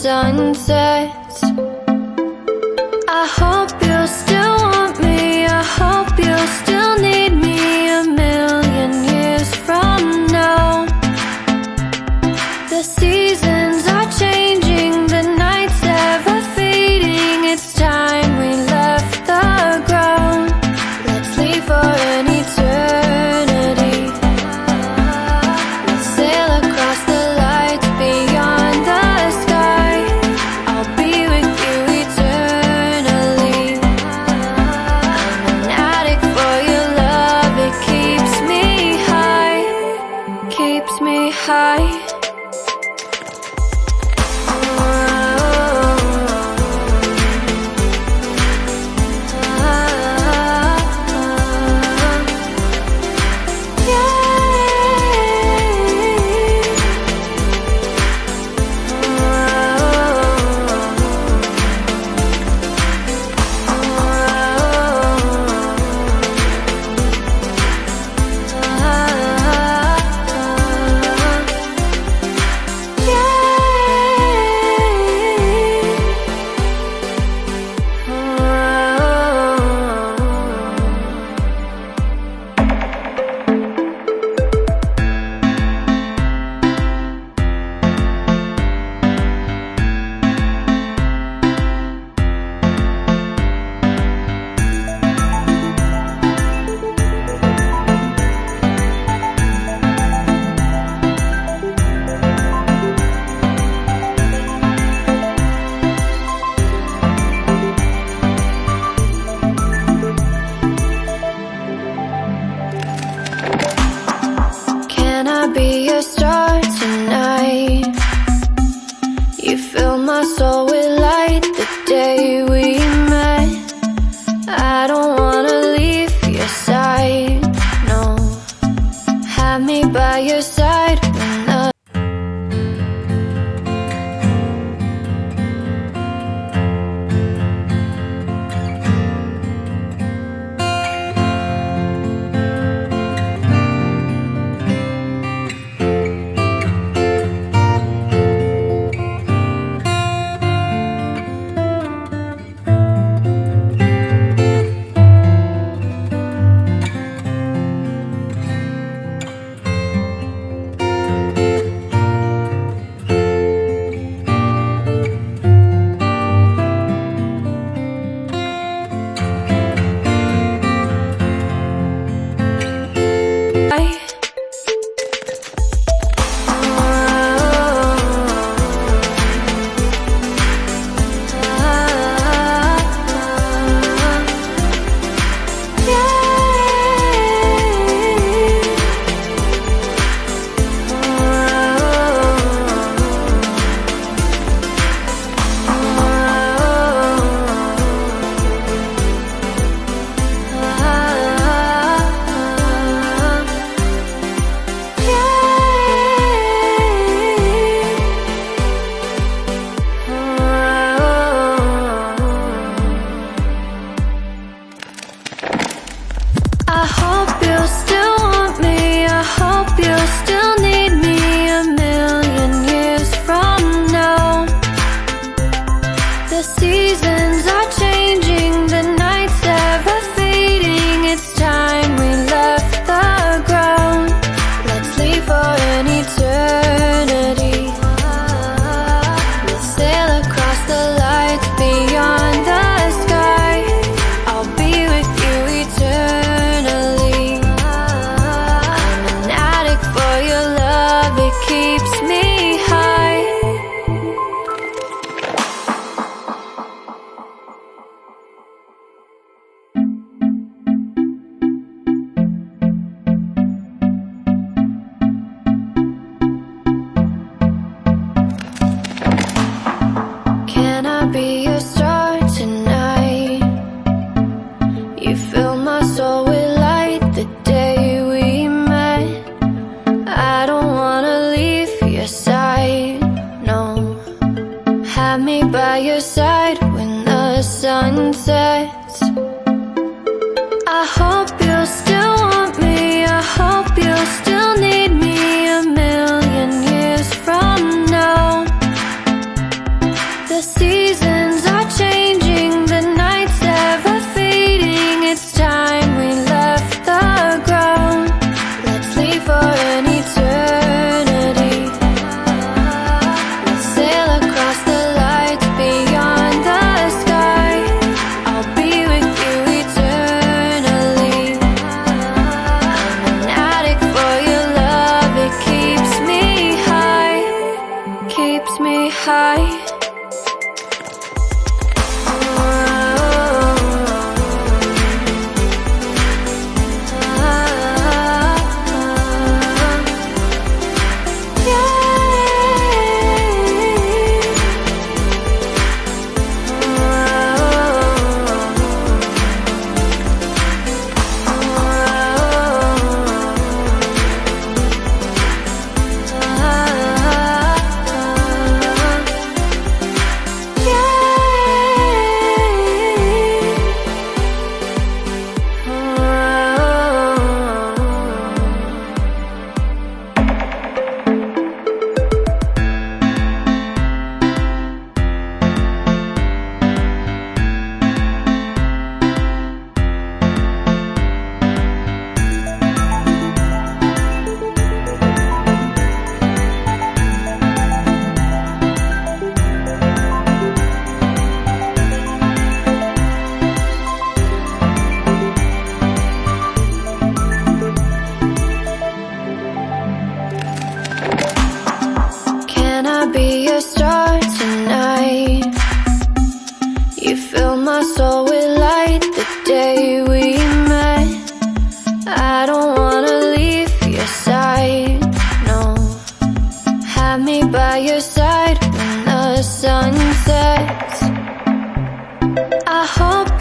sun sets. I hope you'll still want me, I hope you'll still need me a million years from now. The seasons are changing, the nights ever fading. It's time we left the ground. Let's leave for an eternity. Let's sail across the lights beyond the sky. I'll be with you eternally. I'm an addict for your love, it keeps me high, keeps me high. Can I be your star tonight? You fill my soul with light the day we met. I don't wanna leave your side, no. Have me by your side when the I hope you'll still want me, I hope you'll still need me a million years from now. The seasons are changing, the nights ever fading. It's time we left the ground. Let's leave for an eternity. We'll sail across the lights beyond the sky. I'll be with you eternally. I'm an addict for your love, it keeps me high. Can I be your star tonight? You fill my soul with light the day we met. I don't wanna leave your side, no. Have me by your side when the sun sets. I hope you'll still want me, I hope you'll still need me a million years from now. Can I be your star tonight? You fill my soul with light the day we met. I don't wanna leave your side, no. Have me by your side when the sun sets. I hope